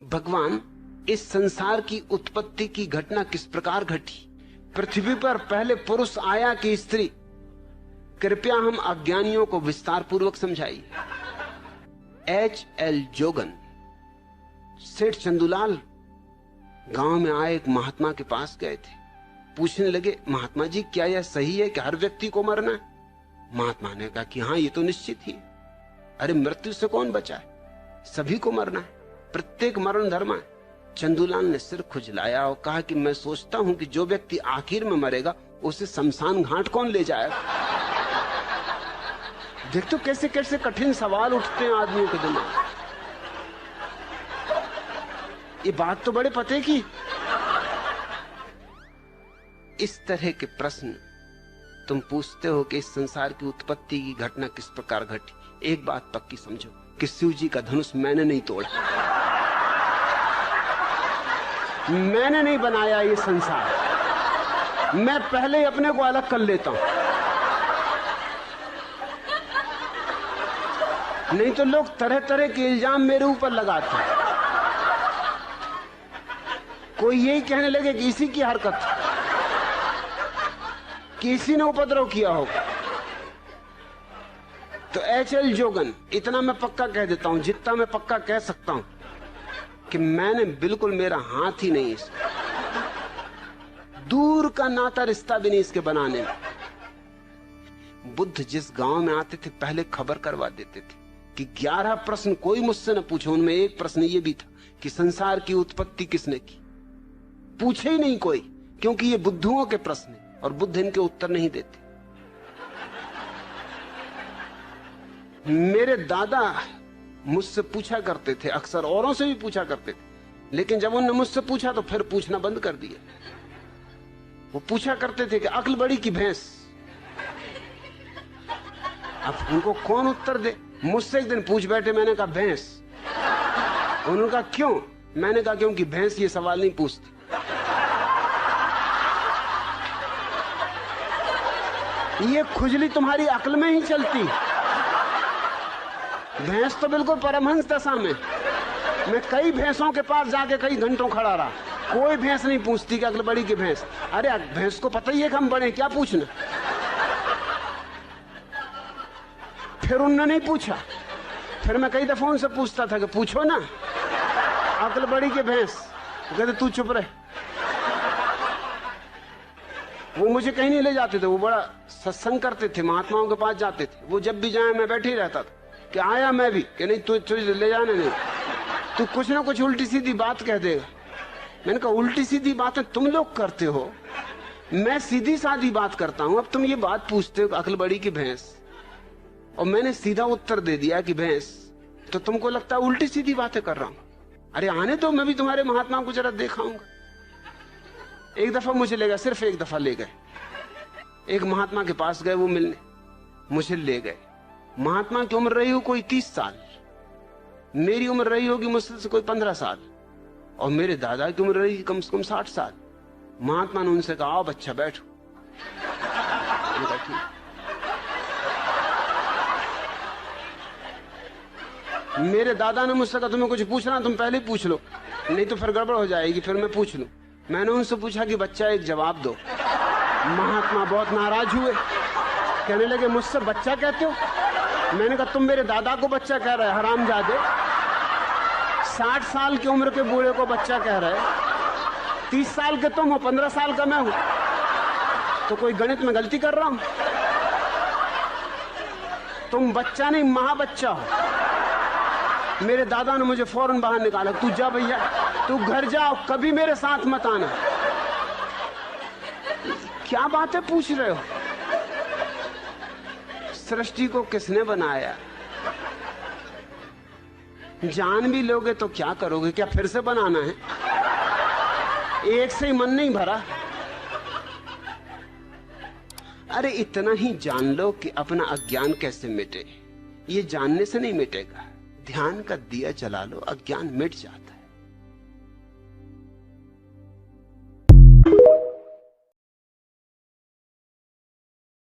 भगवान, इस संसार की उत्पत्ति की घटना किस प्रकार घटी? पृथ्वी पर पहले पुरुष आया कि स्त्री? कृपया हम अज्ञानियों को विस्तार पूर्वक समझाइए। H.L. जोगन, सेठ चंदूलाल गांव में आए एक महात्मा के पास गए थे। पूछने लगे, महात्मा जी क्या यह सही है कि हर व्यक्ति को मरना है? महात्मा ने कहा कि हाँ, ये तो निश्चित ही है। अरे मृत्यु से कौन बचा है? सभी को मरना है, प्रत्येक मरण धर्म है। चंदूलाल ने सिर खुजलाया और कहा कि मैं सोचता हूं कि जो व्यक्ति आखिर में मरेगा उसे शमशान घाट कौन ले जाएगा? देख तो कैसे कैसे कठिन सवाल उठते हैं आदमियों के दिमाग। ये बात तो बड़े पते की। इस तरह के प्रश्न तुम पूछते हो कि इस संसार की उत्पत्ति की घटना किस प्रकार घटी। एक बात पक्की समझो कि शिव जी का धनुष मैंने नहीं तोड़ा, मैंने नहीं बनाया ये संसार। मैं पहले ही अपने को अलग कर लेता हूं, नहीं तो लोग तरह तरह के इल्जाम मेरे ऊपर लगाते हैं। कोई यही कहने लगे कि इसी की हरकत, कि इसी ने उपद्रव किया होगा। तो H.L. जोगन, इतना मैं पक्का कह देता हूं, जितना मैं पक्का कह सकता हूं कि मैंने बिल्कुल, मेरा हाथ ही नहीं इसमें, दूर का नाता रिश्ता भी नहीं इसके बनाने में। बुद्ध जिस गांव में आते थे पहले खबर करवा देते थे कि 11 प्रश्न कोई मुझसे न पूछे। उनमें एक प्रश्न ये भी था कि संसार की उत्पत्ति किसने की? पूछे ही नहीं कोई, क्योंकि ये बुद्धुओं के प्रश्न हैं और बुद्ध इनके उत्तर नहीं देते। मेरे दादा मुझसे पूछा करते थे, अक्सर औरों से भी पूछा करते थे, लेकिन जब उन्होंने मुझसे पूछा तो फिर पूछना बंद कर दिया। वो पूछा करते थे कि अक्ल बड़ी की भैंस। अब उनको कौन उत्तर दे? मुझसे एक दिन पूछ बैठे, मैंने कहा भैंस। उन्होंने कहा क्यों? मैंने कहा क्योंकि भैंस ये सवाल नहीं पूछती। ये खुजली तुम्हारी अक्ल में ही चलती। भैंस तो बिल्कुल परमहंस दशा में। मैं कई भैंसों के पास जाके कई घंटों खड़ा रहा, कोई भैंस नहीं पूछती कि अक्ल बड़ी की भैंस। अरे भैंस को पता ही है कि हम बड़े, क्या पूछना? फिर उन्होंने नहीं पूछा। फिर मैं कई दफा उनसे पूछता था कि पूछो ना, अक्ल बड़ी की भैंस। कहते तू चुप रहे। वो मुझे कहीं नहीं ले जाते थे, वो बड़ा सत्संग करते थे, महात्माओं के पास जाते थे। वो जब भी जाए मैं बैठे ही रहता था कि आया मैं भी, कि नहीं तू ले जाने नहीं, तू कुछ ना कुछ उल्टी सीधी बात कह देगा। मैंने कहा उल्टी सीधी बातें तुम लोग करते हो, मैं सीधी सादी बात करता हूं। अब तुम ये बात पूछते हो अक्ल बड़ी की भैंस, और मैंने सीधा उत्तर दे दिया कि भैंस, तो तुमको लगता है उल्टी सीधी बातें कर रहा हूं। अरे आने दो, मैं भी तुम्हारे महात्मा को जरा दिखाऊंगा। एक दफा मुझे ले गए, सिर्फ एक दफा ले गए। एक महात्मा के पास गए वो मिलने, मुझे ले गए। महात्मा की उम्र रही हो कोई 30 साल, मेरी उम्र रही होगी मुझसे से कोई 15 साल, और मेरे दादा की उम्र रही कम से कम 60 साल। महात्मा ने उनसे कहा आओ बच्चा बैठो। मेरे दादा ने मुझसे कहा तुम्हें कुछ पूछना तुम पहले ही पूछ लो, नहीं तो फिर गड़बड़ हो जाएगी, फिर मैं पूछ लूं। मैंने उनसे पूछा कि बच्चा एक जवाब दो। महात्मा बहुत नाराज हुए, कहने लगे मुझसे बच्चा कहते हो? मैंने कहा तुम मेरे दादा को बच्चा कह रहे हरामजादे, 60 साल की उम्र के बूढ़े को बच्चा कह रहे, 30 साल के तुम हो, 15 साल का मैं हूं, तो कोई गणित में गलती कर रहा हूं? तुम बच्चा नहीं महाबच्चा हो। मेरे दादा ने मुझे फौरन बाहर निकाला, तू जा भैया, तू घर जाओ, कभी मेरे साथ मत आना। क्या बातें पूछ रहे हो? सृष्टि को किसने बनाया? जान भी लोगे तो क्या करोगे? क्या फिर से बनाना है? एक से ही मन नहीं भरा। अरे इतना ही जान लो कि अपना अज्ञान कैसे मिटे। ये जानने से नहीं मिटेगा, ध्यान का दिया जला लो, अज्ञान मिट जाता।